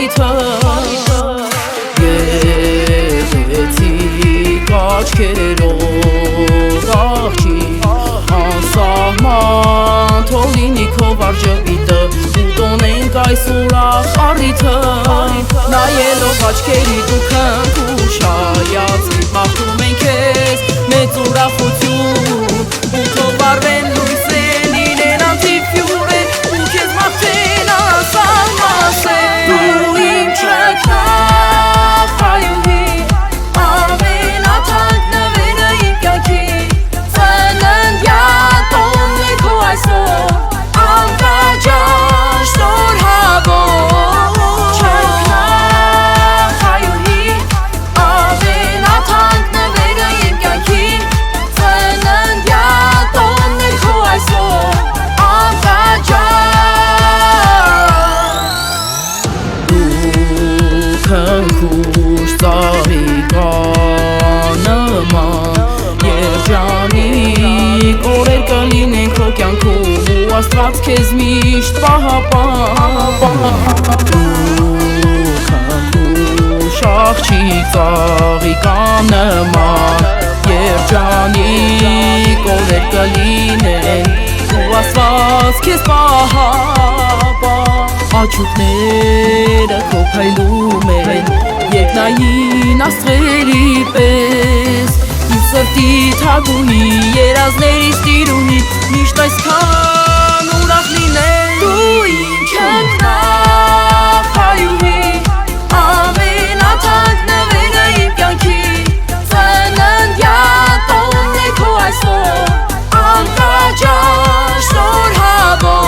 խարիթը Գեղեցիկ աչքերով աղջի Անսահման թող լինի քո վարժպիտը Ու տոնենք այսօր ախարիթը Նայելով աչքերի դու քնքուշ հայացքիդ մաղթում ենք քեզ մեծ ուրախություն Ու քո վարվեն լույսեր լինեն անտիֆյուրեր Ու քեզ մաղթեն ասամասեր Դու իմ չքնաղ հայուհի ամենաթանկ նվերը իմ կյանքի Ծննդյան տոնն է քո այսօր անկաջան շնոր հավոք Չքնաղ հայուհի ամենաթանկ նվերը իմ կյանքի Ծննդյան տոնն է քո այսօր անկաջան Դու քնքուշ ծաղիկանման Երջանիկ օրեր կլինեն քո կյանքում ու Աստված քեզ միշտ պահապան Դու քնքուշ աղջիկ ծաղիկանման Երջանիկ օրեր կլինեն ու Աստված քեզ պահապան Աչուկները քո փայլում են Երկնային աստղերի պես Իմ սրտի թագուհի երազներից տիրուհի Միշտ այսքան ուրախ լինեն Դու իմ չքնաղ հայուհի Ամենաթանկ նվերը իմ կյանքի Ծննդյան տոնն է քո այսօր անկաջան շնոր հավոք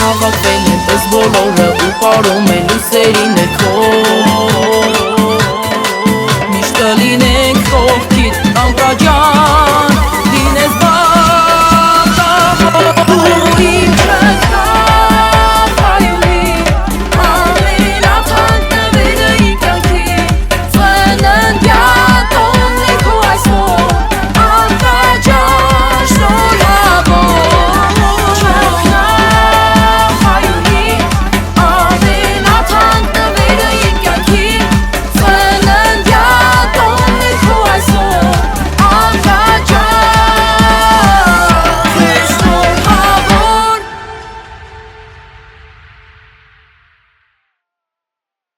Հավաքվել են պես բոլորը ու պարում